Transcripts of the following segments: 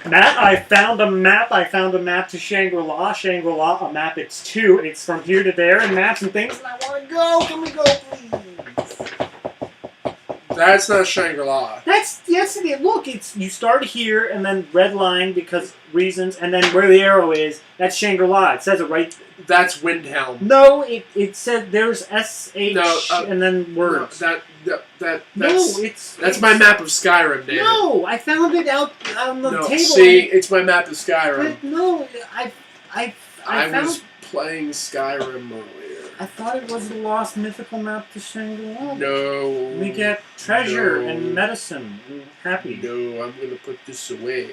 Matt, I found a map. I found a map to Shangri-La. Shangri-La, a map. It's 2. It's from here to there, and maps and things. And I want to go. Can we go, please? That's not Shangri-La. That's yes. It is. Look, it's you start here and then red line because reasons, and then where the arrow is, that's Shangri-La. It says it right. That's Windhelm. No, it said there's SH and then words. No, that's my map of Skyrim, David. No, I found it out on the table. See, it's my map of Skyrim. But no, I was playing Skyrim earlier. I thought it was the lost mythical map to Shangri-La. No. We get treasure and medicine and happy. No, I'm gonna put this away.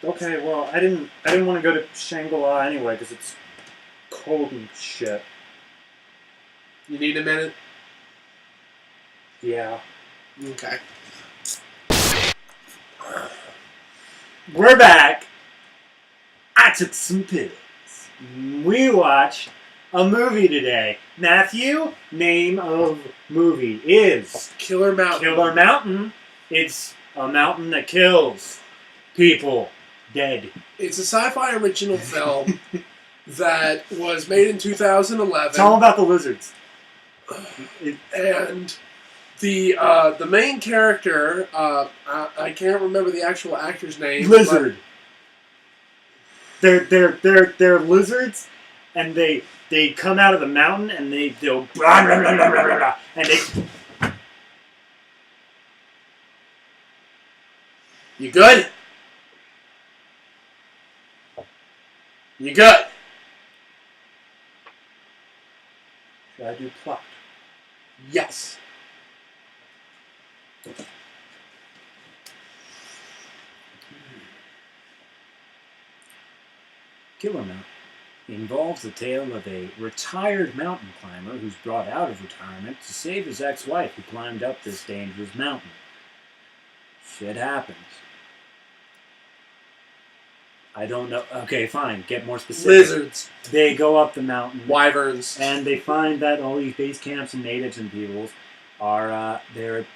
Okay, well, I didn't want to go to Shangri-La anyway because it's cold and shit. You need a minute? Yeah. Okay. We're back. I took some pills. We watched a movie today. Matthew, name of movie is Killer Mountain. Killer Mountain. It's a mountain that kills people. Dead. It's a sci-fi original film that was made in 2011. It's all about the lizards. And the main character, I can't remember the actual actor's name. Lizard. They're lizards, and they come out of the mountain and they go blah, blah, blah, blah, blah, blah, and they. You good? You good? Should I do plot? Yes. Killer Mountain involves the tale of a retired mountain climber who's brought out of retirement to save his ex-wife who climbed up this dangerous mountain. Shit happens. I don't know. Okay, fine. Get more specific. Lizards. They go up the mountain. Wyverns. And they find that all these base camps and natives and peoples are, they're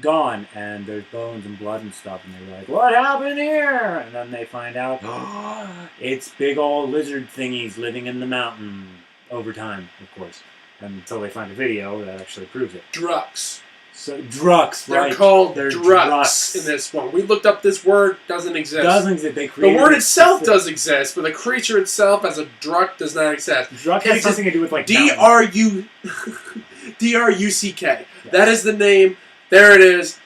gone. And there's bones and blood and stuff. And they're like, what happened here? And then they find out, it's big old lizard thingies living in the mountain over time, of course. Until they find a video that actually proves it. Drucks. So, drucks, They're right. called They're drucks in this one. We looked up this word, doesn't exist. Doesn't exist. They the word itself does exist, but the creature itself as a druck does not exist. Druck has something to do with like D-R-U-C-K. Yes. That is the name. There it is.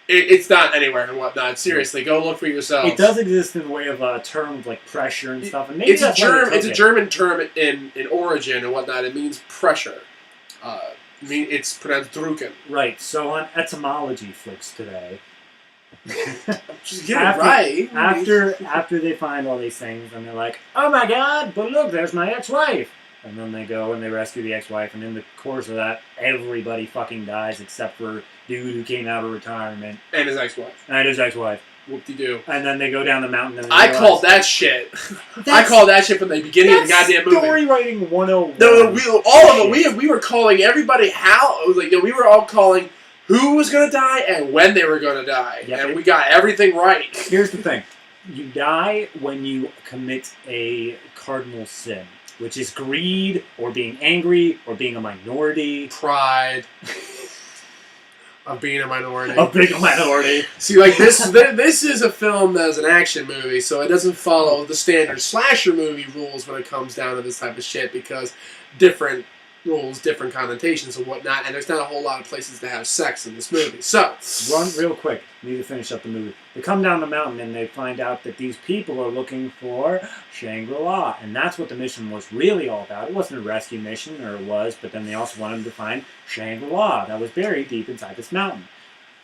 It's not anywhere and whatnot. Seriously, go look for yourselves. It does exist in the way of a term like pressure and stuff. And maybe it's a German term in origin and whatnot. It means pressure. It's pronounced drucken. Right, so on etymology flicks today. Just get it right. After they find all these things, and they're like, oh my god, but look, there's my ex-wife. And then they go and they rescue the ex-wife, and in the course of that, everybody fucking dies except for dude who came out of retirement. And his ex-wife. And his ex-wife. Whoop-de-doo. And then they go down the mountain and I called that shit. I called that shit from the beginning of the goddamn movie. Story writing 101. No, all of it. We were calling everybody how. It was like, we were all calling who was going to die and when they were going to die. Yep. And we got everything right. Here's the thing. You die when you commit a cardinal sin, which is greed or being angry or being a minority. Pride. Of being a minority. Of being a minority. See, like, this is a film that is an action movie, so it doesn't follow the standard slasher movie rules when it comes down to this type of shit, because different rules, different connotations and whatnot, and there's not a whole lot of places to have sex in this movie. So, run real quick. Need to finish up the movie. They come down the mountain and they find out that these people are looking for Shangri-La, and that's what the mission was really all about. It wasn't a rescue mission, or it was, but then they also wanted to find Shangri-La that was buried deep inside this mountain.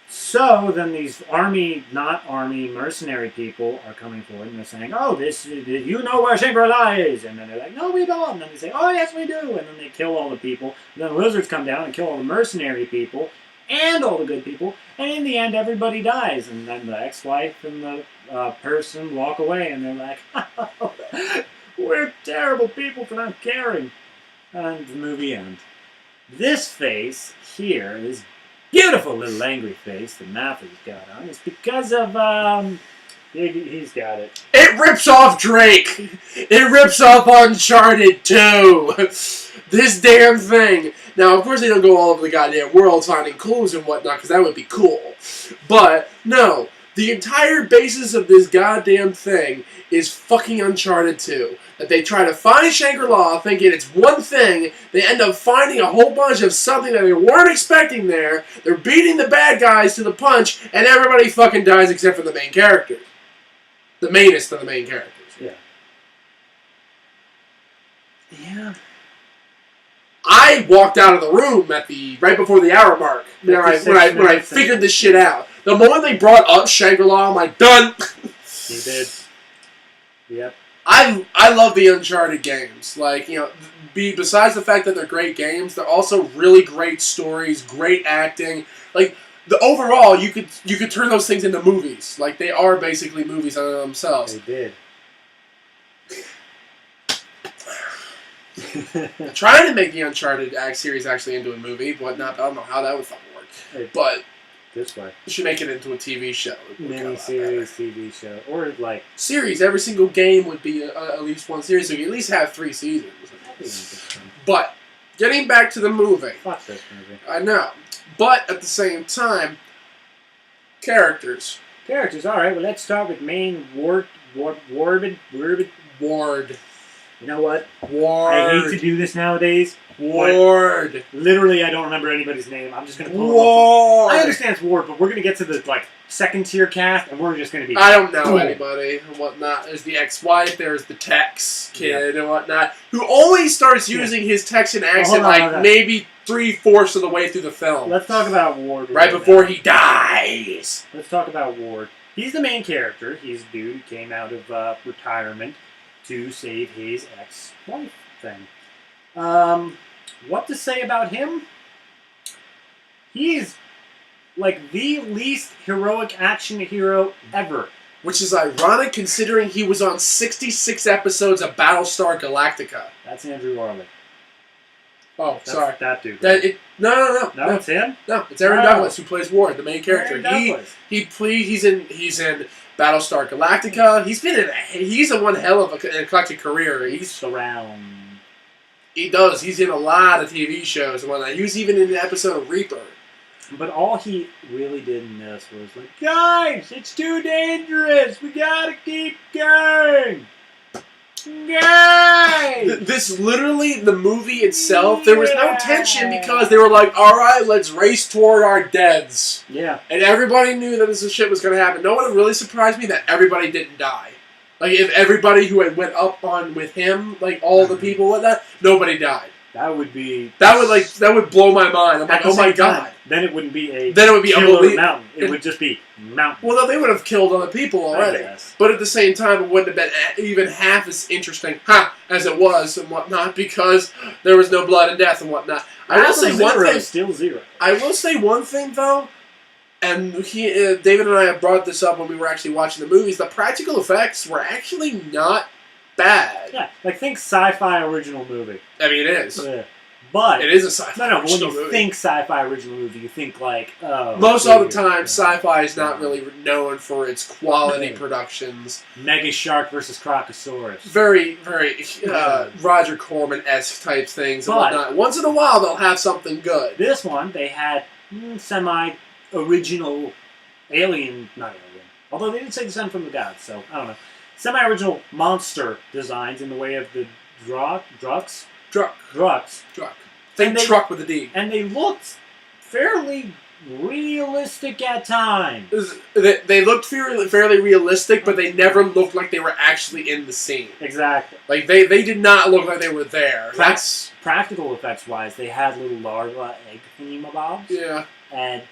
So then these not army, mercenary people are coming forward and they're saying, oh, you know where Shangri-La is? And then they're like, no, we don't. And then they say, oh, yes, we do. And then they kill all the people. And then the lizards come down and kill all the mercenary people and all the good people. And in the end, everybody dies. And then the ex-wife and the person walk away and they're like, oh, we're terrible people for not caring. And the movie ends. This face here, this beautiful little angry face that Matthew's got on, is because of He's got it. It rips off Drake. It rips off Uncharted 2. This damn thing. Now, of course, they don't go all over the goddamn world finding clues and whatnot, because that would be cool. But, no. The entire basis of this goddamn thing is fucking Uncharted 2. That they try to find Shangri-La thinking it's one thing, they end up finding a whole bunch of something that they weren't expecting there, they're beating the bad guys to the punch, and everybody fucking dies except for the main characters. The mainest of the main characters. Yeah. Yeah. I walked out of the room at the right before the hour mark when I figured this shit out. The moment they brought up Shangri-La, I'm like, done. He did. Yep. I love the Uncharted games. Like, you know, besides the fact that they're great games, they're also really great stories, great acting. Like, overall, you could turn those things into movies. Like, they are basically movies unto themselves. They did. Trying to make the Uncharted series actually into a movie, whatnot. I don't know how that would fucking work. But this way, you should make it into a TV show. Mini-series TV show, or like series. Every single game would be at least one series, so you at least have 3 seasons. That'd be interesting. But getting back to the movie, Fuck this movie. I know, but at the same time, characters. Characters. All right. Well, let's start with main Ward. You know what? Ward. I hate to do this nowadays. Ward. Literally, I don't remember anybody's name. I'm just gonna pull Ward. I understand it's Ward, but we're gonna get to the second tier cast, and we're just gonna be. I don't know anybody and whatnot. There's the ex-wife. There's the Tex kid and whatnot, who only starts using his Texan accent maybe 3/4 of the way through the film. Let's talk about Ward right before he dies. Let's talk about Ward. He's the main character. He's a dude who came out of retirement to save his ex-wife thing. What to say about him? He is like the least heroic action hero ever. Which is ironic considering he was on 66 episodes of Battlestar Galactica. That's Andrew Warlick. Oh, That's sorry. That dude. Right? No, it's him? No, it's Aaron Douglas who plays Ward, the main character. He's in Battlestar Galactica. He's a one hell of an eclectic career. He's around. He does. He's in a lot of TV shows and whatnot. He was even in an episode of Reaper. But all he really did in this was like, guys, it's too dangerous. We gotta keep going. Guys! This literally, the movie itself, there was no tension because they were like, all right, let's race toward our deaths. Yeah. And everybody knew that this shit was going to happen. No one really surprised me that everybody didn't die. Like, if everybody who had went up on with him, like all the people and that, nobody died. That would be... That would blow my mind. I'm like, oh my god. Then it wouldn't be a killer mountain. It would just be mountain. Well, no, they would have killed other people already. But at the same time, it wouldn't have been even half as interesting, as it was and whatnot, because there was no blood and death and whatnot. I will say one thing. Still zero. I will say one thing though, and David and I have brought this up when we were actually watching the movies. The practical effects were actually not bad. Yeah, like think sci-fi original movie. I mean, it is. Yeah. But it is a sci-fi original movie. When you think sci-fi original movie, you think like, most of the time, sci-fi is not really known for its quality productions. Mega Shark versus Crocosaurus. Very, very Roger Corman-esque type things and whatnot. Once in a while, they'll have something good. This one, they had semi-original alien, not alien, although they didn't say descend from the gods, so I don't know. Semi-original monster designs in the way of the Drucks. Think truck with a D. And they looked fairly realistic at times. They looked fairly realistic, but they never looked like they were actually in the scene. Exactly. Like, they did not look like they were there. That's practical effects-wise, they had little larva egg thingamabobs. Yeah. And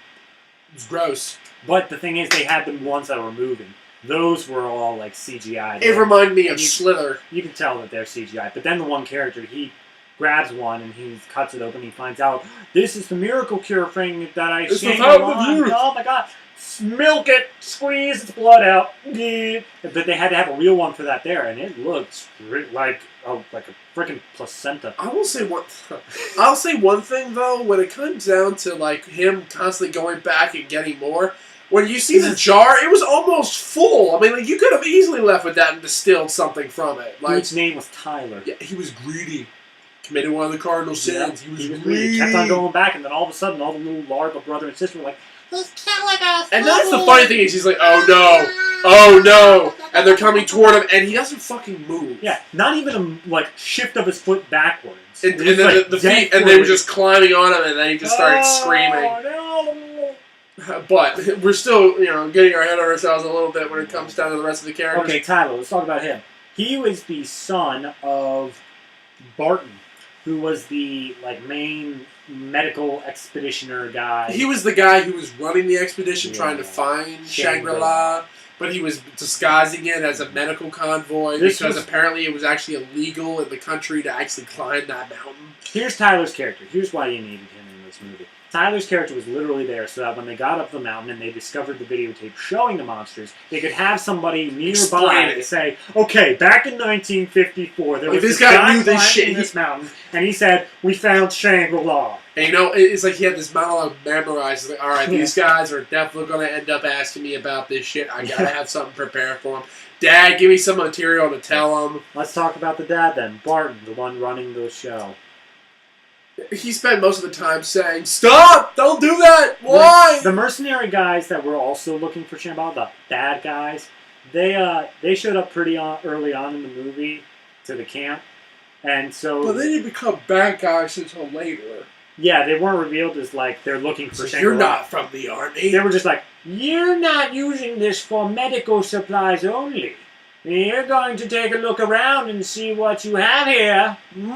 it's gross. But the thing is, they had the ones that were moving. Those were all like CGI. It reminded me of Slither. You can tell that they're CGI. But then the one character, he grabs one and he cuts it open. He finds out this is the miracle cure thing that I shanked on. Oh my god! Milk it, squeeze its blood out. But they had to have a real one for that there, and it looks like a freaking placenta. I'll say one thing though. When it comes down to like him constantly going back and getting more, when you see the jar, it was almost full. I mean, like, you could have easily left with that and distilled something from it. Like, His name was Tyler. yeah, he was greedy. Committed one of the cardinal sins. Yeah, He was greedy. greedy. Kept on going back, and then all of a sudden, all the little larva brother and sister were like, "He's killing us!" And that's the funny thing is he's like, oh no, oh no, and they're coming toward him, and he doesn't fucking move. Yeah, not even a like shift of his foot backwards. And It was then like the dead feet, and they were forward. just climbing on him, and then he just started screaming. No. But we're still, getting our head on ourselves a little bit when it comes down to the rest of the characters. Okay, Tyler, let's talk about him. He was the son of Barton, who was the main medical expeditioner guy. He was the guy who was running the expedition, trying to Yeah. find Shangri-La. Shangri-La, but he was disguising it as a medical convoy This because was- apparently it was actually illegal in the country to actually climb that mountain. Here's Tyler's character. Here's why you needed him in this movie. Tyler's character was literally there so that when they got up the mountain and they discovered the videotape showing the monsters, they could have somebody Explain nearby it. to say, okay, back in 1954, there Like, was this this guy knew this climbing shit. this mountain, and he said, we found Shangri-La. And it's like he had this monologue memorized. He's like, all right, these guys are definitely going to end up asking me about this shit. I got to have something prepared for them. Dad, give me some material to tell them. Let's talk about the dad then, Barton, the one running the show. He spent most of the time saying, stop! Don't do that! Why? The mercenary guys that were also looking for Shambhala, the bad guys, they showed up pretty early on in the movie to the camp, and so But they didn't become bad guys until later. yeah, they weren't revealed as they're looking for So Shangri-La. you're not from the army. They were just like, you're not using this for medical supplies only. You're going to take a look around and see what you have here. And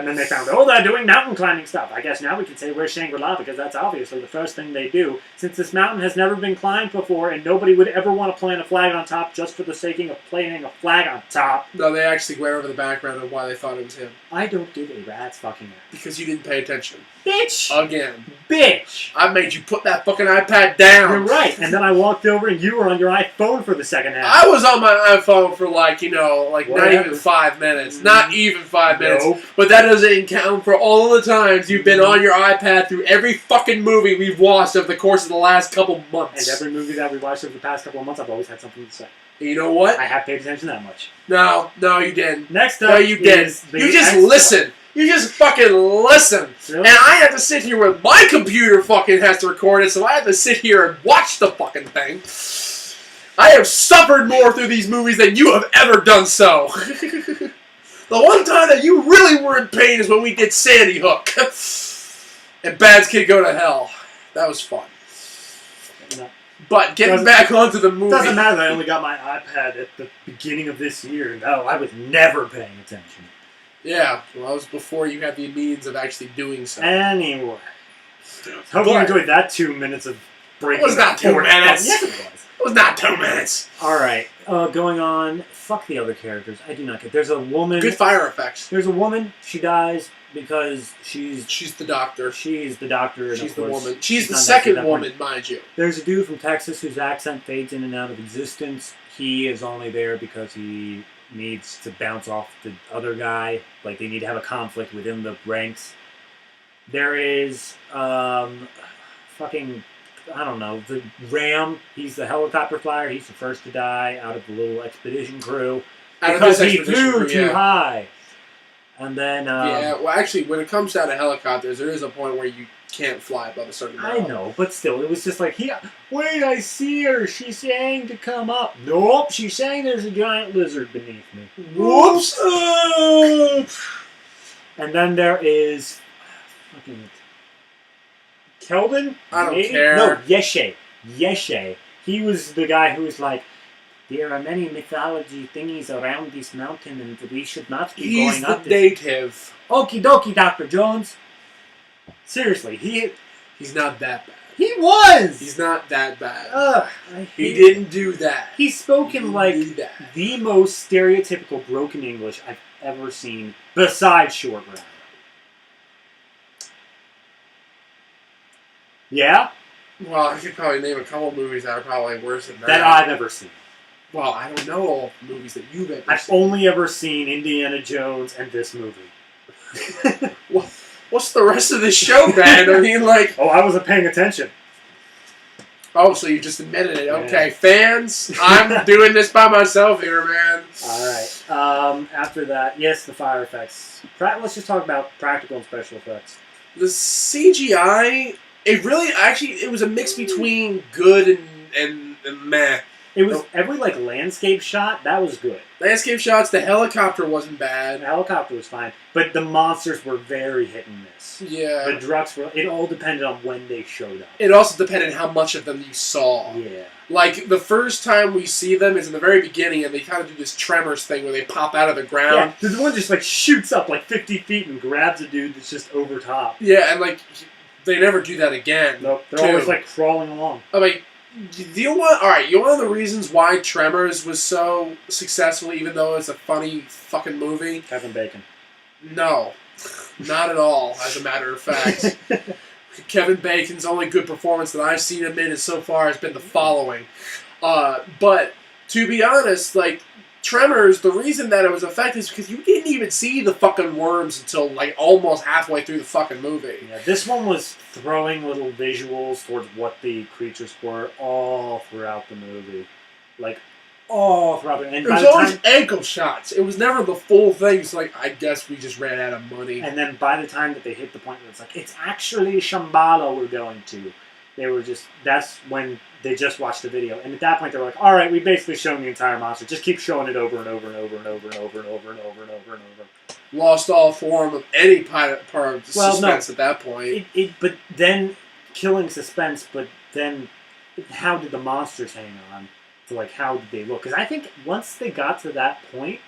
then they found, they're doing mountain climbing stuff. I guess now we can say we're Shangri-La because that's obviously the first thing they do. Since this mountain has never been climbed before and nobody would ever want to plant a flag on top just for the sake of planting a flag on top. No, they actually went over the background of why they thought it was him. I don't give a rat's fucking ass. Because you didn't pay attention. Bitch! Again. Bitch! I made you put that fucking iPad down. You're right. And then I walked over and you were on your iPhone for the second half. I was on my iPhone for not Whatever. even 5 minutes. Not even 5 minutes. Nope. But that doesn't count for all of the times you've been on your iPad through every fucking movie we've watched over the course of the last couple months. And every movie that we watched over the past couple of months, I've always had something to say. And you know what? I have paid attention that much. No, you didn't. Next up, No, you didn't. is the You just X- listen. You just fucking listen. Really? And I have to sit here with my computer fucking has to record it, so I have to sit here and watch the fucking thing. I have suffered more through these movies than you have ever done so. The one time that you really were in pain is when we did Sandy Hook. And Bad's Kid Go to Hell. That was fun. No. But getting back onto the movie. Doesn't matter that I only got my iPad at the beginning of this year. No, I was never paying attention. Yeah, well, that was before you had the means of actually doing so. Anyway. Hope you But- enjoyed that 2 minutes of breaking. It was not 2 minutes. Yes, it was. It was not 2 minutes. Alright, going on. Fuck the other characters. I do not care. There's a woman. Good fire effects. There's a woman. She dies because she's The doctor. the doctor. And She's of the course, woman. She's the not second that woman, mind you. There's a dude from Texas whose accent fades in and out of existence. He is only there because he needs to bounce off the other guy. Like, they need to have a conflict within the ranks. There is, fucking, I don't know, the Ram. He's the helicopter flyer. He's the first to die out of the little expedition crew. Out of Because this he expedition flew crew, too yeah. high. And then, Yeah, well, actually, when it comes down to helicopters, there is a point where you can't fly above a certain I level. know, but still, it was just like, wait, I see her. She's saying to come up. Nope, she's saying there's a giant lizard beneath me. Whoops! And then there is fucking Keldon? I don't Maybe? care. No, Yeshe. Yeshe. He was the guy who was like, there are many mythology thingies around this mountain and we should not be He's going the up this. native. Okie dokie, Dr. Jones. Seriously, He's not that bad. he was! He's not that bad. I He hate didn't do that. He's spoken He like did that. the most stereotypical broken English I've ever seen, besides Short Round. Yeah? Well, I could probably name a couple movies that are probably worse than that. That I've ever seen. Well, I don't know all the movies that you've ever I've seen. only ever seen Indiana Jones and this movie. What's the rest of this show, man? I mean, like... Oh, I wasn't paying attention. Oh, so you just admitted it. Okay, fans, I'm doing this by myself here, man. All right. After that, yes, the fire effects. Let's just talk about practical and special effects. The CGI, it was a mix between good and meh. It was every landscape shot that was good. Landscape shots, the helicopter wasn't The bad. helicopter was fine, but the monsters were very hit and miss. Yeah. The Drucks were. It all depended on when they showed up. It also depended how much of them you saw. Yeah. Like, the first time we see them is in the very beginning, and they kind of do this Tremors thing where they pop out of the ground. Yeah, the one just shoots up 50 feet and grabs a dude that's just over top. Yeah, and they never do that again. Nope, they're always crawling along. I mean, you know one of the reasons why Tremors was so successful, even though it's a funny fucking movie? Kevin Bacon. No, not at all, as a matter of fact. Kevin Bacon's only good performance that I've seen him in so far has been the following. But, to be honest, Tremors, the reason that it was effective is because you didn't even see the fucking worms until, almost halfway through the fucking movie. Yeah, this one was throwing little visuals towards what the creatures were all throughout the movie. All throughout it. And it was always ankle shots. It was never the full thing. It's I guess we just ran out of money. And then by the time that they hit the point where it's actually Shambhala we're going to, they were that's when they just watched the video. And at that point they were all right, we've basically shown the entire monster. Just keep showing it over and over and over and over and over and over and over and over and over. Lost all form of any part of suspense at that point. But then killing suspense, but then how did the monsters hang on? How did they look? Because I think once they got to that point,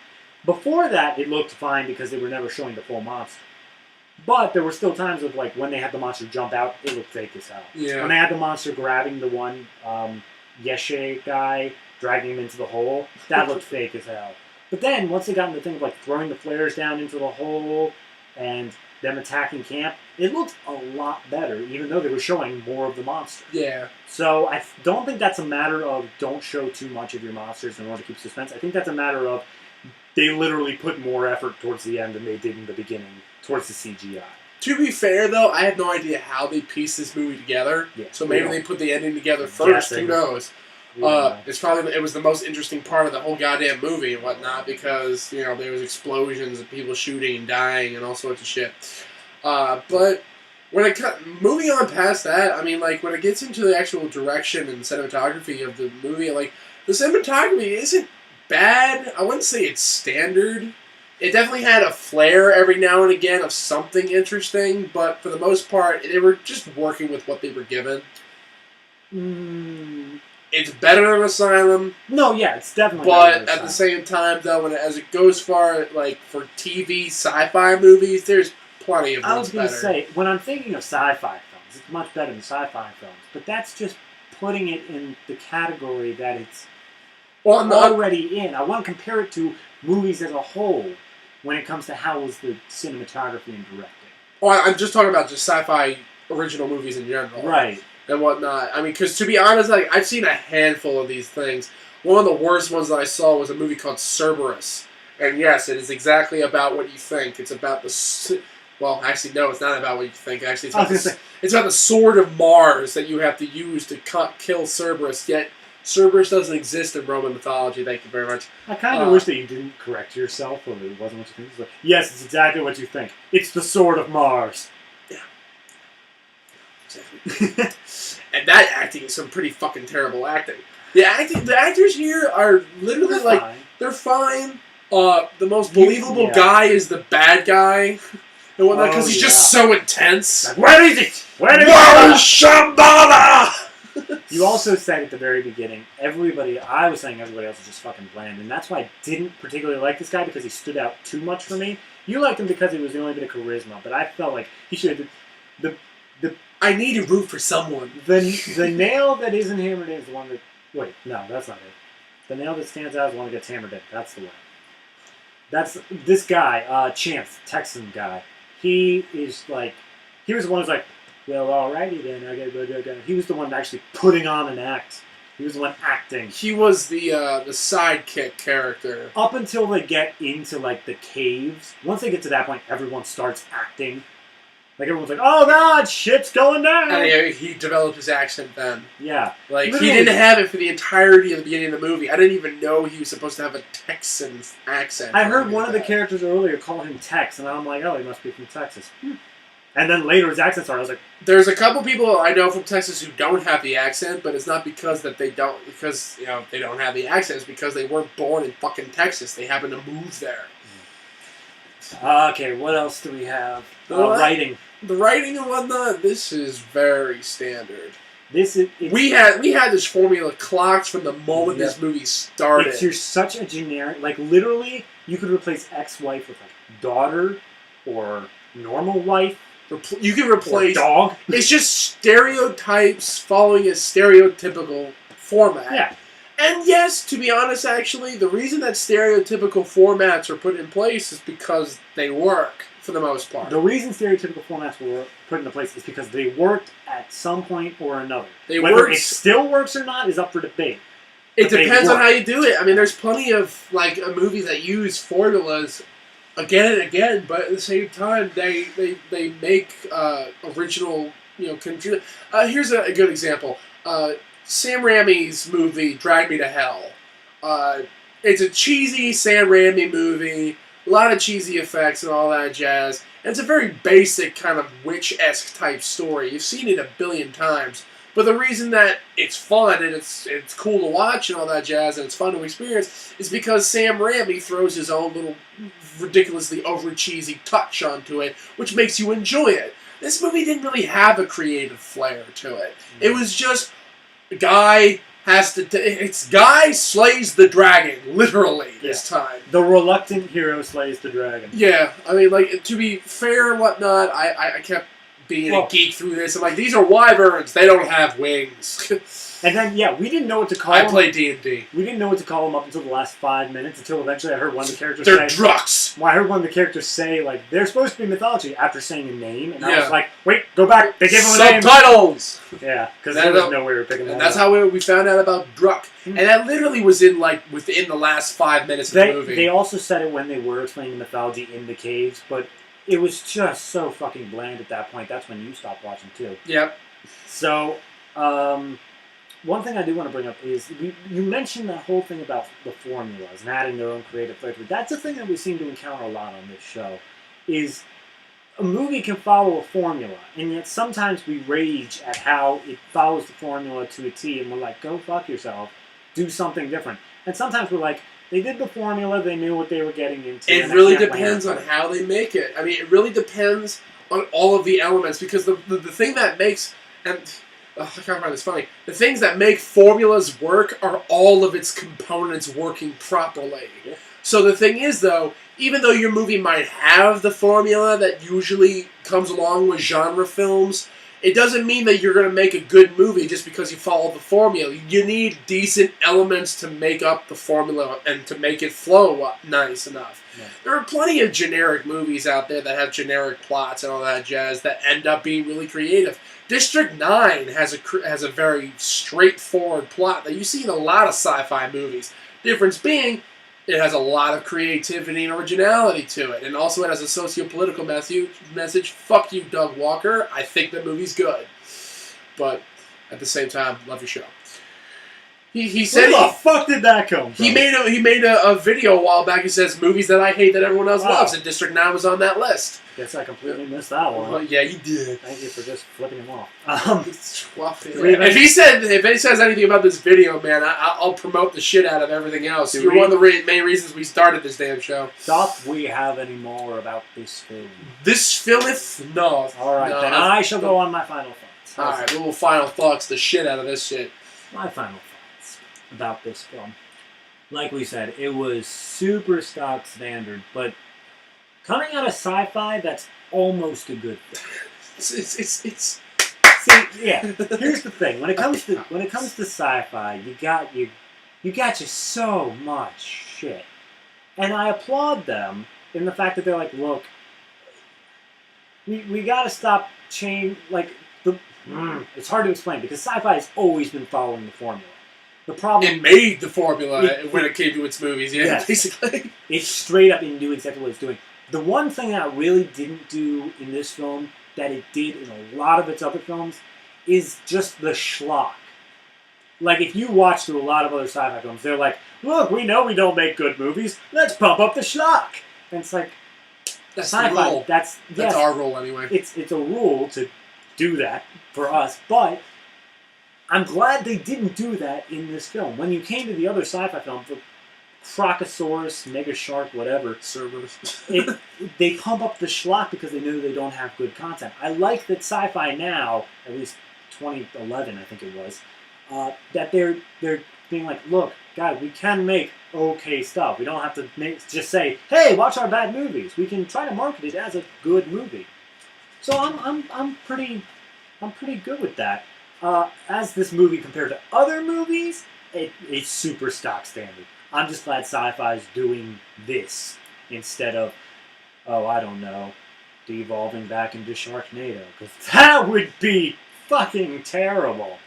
before that it looked fine because they were never showing the full monster. But there were still times of when they had the monster jump out, it looked fake as hell. Yeah. When they had the monster grabbing the one Yeshe guy, dragging him into the hole, that looked fake as hell. But then once they got into the thing of throwing the flares down into the hole and them attacking camp, it looked a lot better, even though they were showing more of the monster. Yeah. So I don't think that's a matter of don't show too much of your monsters in order to keep suspense. I think that's a matter of they literally put more effort towards the end than they did in the beginning towards the CGI. To be fair, though, I have no idea how they pieced this movie together. Yeah, so maybe they put the ending together first. Guessing. Who knows? It was the most interesting part of the whole goddamn movie and whatnot because there was explosions and people shooting and dying and all sorts of shit. But when moving on past that, I mean, when it gets into the actual direction and cinematography of the movie, the cinematography isn't bad. I wouldn't say it's standard. It definitely had a flair every now and again of something interesting, but for the most part, they were just working with what they were given. It's better than Asylum. No, yeah, it's definitely. But at the same time, though, as it goes far, for TV sci-fi movies, there's plenty of ones better. I was going to say, when I'm thinking of sci-fi films, it's much better than sci-fi films. But that's just putting it in the category that it's already in. I want to compare it to movies as a whole when it comes to how was the cinematography and directing. Well, I'm just talking about just sci-fi original movies in general. Right. And whatnot. I mean, because to be honest, I've seen a handful of these things. One of the worst ones that I saw was a movie called Cerberus. And yes, it is exactly about what you think. It's about well, actually, no, it's not about what you think. Actually, it's about the sword of Mars that you have to use to kill Cerberus. Yet, Cerberus doesn't exist in Roman mythology. Thank you very much. I kind of wish that you didn't correct yourself, or it wasn't what you think. Yes, it's exactly what you think. It's the sword of Mars. Yeah. Exactly. And that acting is some pretty fucking terrible acting. The actors here are literally they're fine. The most believable guy is the bad guy. And whatnot, because he's just so intense. Where is it? Where is Shambhala? You also said at the very beginning, I was saying everybody else is just fucking bland, and that's why I didn't particularly like this guy, because he stood out too much for me. You liked him because he was the only bit of charisma, but I felt like he should have... I need to root for someone. The nail that isn't hammered in is the one that... Wait, no, that's not it. The nail that stands out is the one that gets hammered in. That's the one. That's this guy, Chance, Texan guy. He is he was the one who's well, alrighty then, I gotta go. He was the one actually putting on an act. He was the one acting. He was the sidekick character. Up until they get into the caves. Once they get to that point, everyone starts acting. Like everyone's like, "Oh God, shit's going down." And he developed his accent then. Yeah, Like, literally. he didn't have it for the entirety of the beginning of the movie. I didn't even know he was supposed to have a Texan accent. I heard one of the that. characters earlier call him Tex, and I'm like, "Oh, he must be from Texas." And then later his accent started. I was like, There's a couple people I know from Texas who don't have the accent, but it's not because that they don't have the accent. It's because they weren't born in fucking Texas. They happened to move there. "Okay, what else do we have?" Writing. The writing and whatnot. This is very standard. This is We had this formula clocked from the moment this movie started. You're such a generic. Like literally, you could replace ex-wife with like daughter or normal wife. You can replace dog. It's just stereotypes following a stereotypical format. Yeah. And yes, to be honest, actually, the reason that stereotypical formats are put in place is because they work for the most part. The reason stereotypical formats were put into place is because they worked at some point or another. They Whether worked. it still works or not is up for debate. It But they depends on work. how you do it. I mean, there's plenty of like movies that use formulas again and again, but at the same time, they make original, here's a good example. Sam Raimi's movie Drag Me to Hell. It's a cheesy Sam Raimi movie, a lot of cheesy effects and all that jazz. And it's a very basic kind of witch-esque type story. You've seen it a billion times. But the reason that it's fun and it's cool to watch and all that jazz and it's fun to experience is because Sam Raimi throws his own little ridiculously over cheesy touch onto it, which makes you enjoy it. This movie didn't really have a creative flair to it. It was just Guy Guy slays the dragon, literally, this time. The reluctant hero slays the dragon. Yeah, I mean, like, to be fair and whatnot, I kept being a geek through this. I'm like, these are wyverns. They don't have wings. And then, we didn't know what to call I them. play D&D. We didn't know what to call them up until the last 5 minutes, until eventually I heard one of the characters They're say... drucks! Well, I heard one of the characters say, like, they're supposed to be mythology after saying a name, and I Yeah. was like, wait, go back, they gave them a name! Subtitles! Yeah, because there was no way we were picking that And that's up. how we found out about Druck. And that literally was within the last 5 minutes of the movie. They also said it when they were explaining the mythology in the caves, but it was just so fucking bland at that point. That's when you stopped watching, too. Yep. So, one thing I do want to bring up is you mentioned that whole thing about the formulas and adding their own creative flavor. That's a thing that we seem to encounter a lot on this show, is a movie can follow a formula, and yet sometimes we rage at how it follows the formula to a T, and we're like, go fuck yourself, do something different. And sometimes we're like, they did the formula, they knew what they were getting into. It really depends on how they make it. I mean, it really depends on all of the elements, because the thing that makes... I can't find this funny. The things that make formulas work are all of its components working properly. Yeah. So the thing is, though, even though your movie might have the formula that usually comes along with genre films, it doesn't mean that you're going to make a good movie just because you follow the formula. You need decent elements to make up the formula and to make it flow nice enough. Yeah. There are plenty of generic movies out there that have generic plots and all that jazz that end up being really creative. District 9 has a very straightforward plot that you see in a lot of sci-fi movies. Difference being, it has a lot of creativity and originality to it. And also it has a socio-political message. Fuck you, Doug Walker. I think that movie's good. But at the same time, love your show. He said... Where the fuck did that come from? He made a video a while back. He says, movies that I hate that everyone else loves. And District 9 was on that list. Guess I completely missed that one. Well, yeah, you did. Thank you for just flipping him off. If he says anything about this video, man, I'll promote the shit out of everything else. You're one of the main reasons we started this damn show. Doth we have any more about this film? This filmeth? No. Alright, no, then I shall go on my final thoughts. Alright, little final thoughts, the shit out of this shit. My final thoughts about this film. Like we said, it was super stock standard, but coming out of sci-fi, that's almost a good thing. It's See, yeah. Here's the thing: when it comes to sci-fi, you got so much shit, and I applaud them in the fact that they're like, look, we got to stop it's hard to explain because sci-fi has always been following the formula. The problem it made the formula when it came to its movies, yes. Basically. It's straight up and do exactly what it's doing. The one thing that I really didn't do in this film that it did in a lot of its other films is just the schlock. Like, if you watch through a lot of other sci-fi films, they're like, look, we know we don't make good movies. Let's pump up the schlock. And it's like, That's the sci-fi. rule. That's our rule anyway. It's a rule to do that for us, but I'm glad they didn't do that in this film. When you came to the other sci-fi films, the Crocosaurus, Mega Shark, whatever, Cerberus. they pump up the schlock because they know they don't have good content. I like that sci-fi now, at least 2011, I think it was, that they're being like, look, guys, we can make okay stuff. We don't have to just say, hey, watch our bad movies. We can try to market it as a good movie. So I'm pretty good with that. As this movie compared to other movies, it's super stock standard. I'm just glad sci-fi is doing this instead of, oh, I don't know, devolving back into Sharknado, because that would be fucking terrible.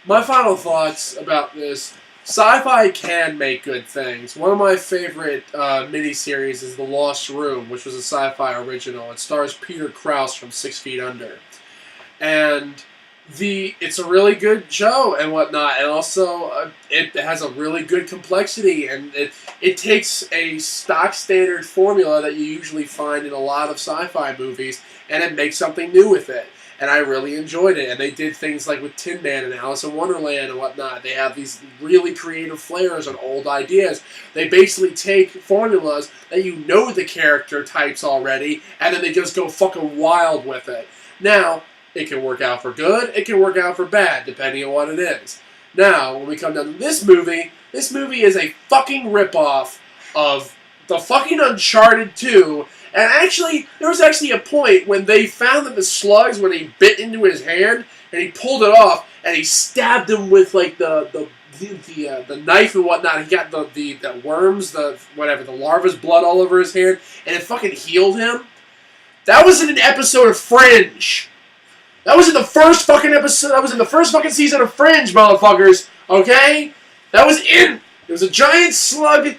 My final thoughts about this: sci-fi can make good things. One of my favorite miniseries is The Lost Room, which was a sci-fi original. It stars Peter Krause from 6 Feet Under, and it's a really good show and whatnot, and also it has a really good complexity, and it takes a stock standard formula that you usually find in a lot of sci-fi movies, and it makes something new with it. And I really enjoyed it. And they did things like with Tin Man and Alice in Wonderland and whatnot. They have these really creative flares on old ideas. They basically take formulas that you know the character types already, and then they just go fucking wild with it. Now, it can work out for good, it can work out for bad, depending on what it is. Now, when we come down to this movie is a fucking ripoff of the fucking Uncharted 2. And actually, there was actually a point when they found that the slugs, when he bit into his hand, and he pulled it off, and he stabbed him with like the knife and whatnot. He got the worms, the larva's blood all over his hand, and it fucking healed him. That was in an episode of Fringe. That was in the first fucking episode. That was in the first fucking season of Fringe, motherfuckers. Okay, it was a giant slug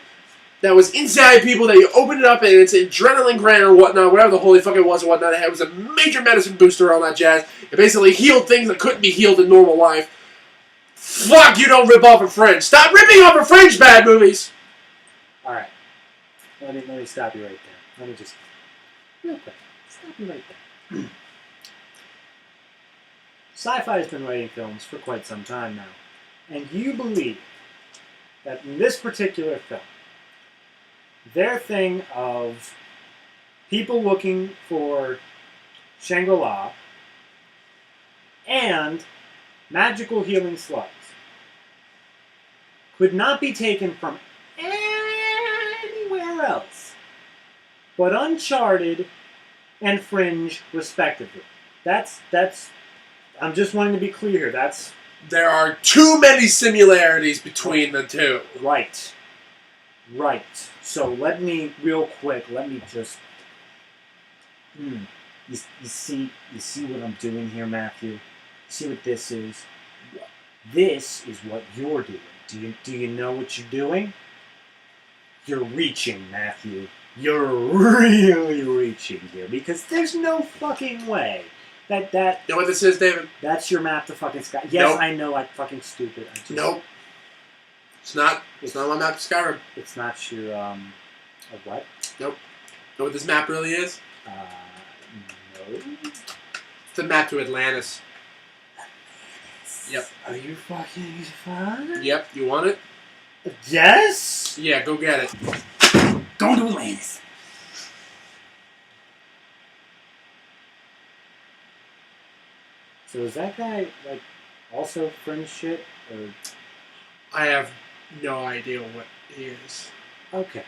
that was inside people that you opened it up and it's adrenaline gland or whatnot, whatever the holy fuck it was and whatnot. It was a major medicine booster on that jazz. It basically healed things that couldn't be healed in normal life. Fuck, you don't rip off a Fringe. Stop ripping off a Fringe, bad movies! Alright. Let me stop you right there. Let me just, real quick, stop you right there. Sci-fi has been writing films for quite some time now. And you believe that in this particular film, their thing of people looking for Shangri-La and magical healing slugs could not be taken from anywhere else but Uncharted and Fringe, respectively. That's. I'm just wanting to be clear here. There are too many similarities between the two. Right. So let me just. You see what I'm doing here, Matthew? You see what this is? This is what you're doing. Do you know what you're doing? You're reaching, Matthew. You're really reaching here because there's no fucking way that. You know what this is, David? That's your map to fucking Skyrim. Yes, nope. I know. I'm fucking stupid. Nope. It's not my map to Skyrim. It's not your a what? Nope. Know what this map really is? No. It's the map to Atlantis. Yep. Are you fucking fun? Yep. You want it? Yes. Yeah. Go get it. Going to Atlantis. So is that guy like also Fringe shit or? I have no idea what he is. Okay.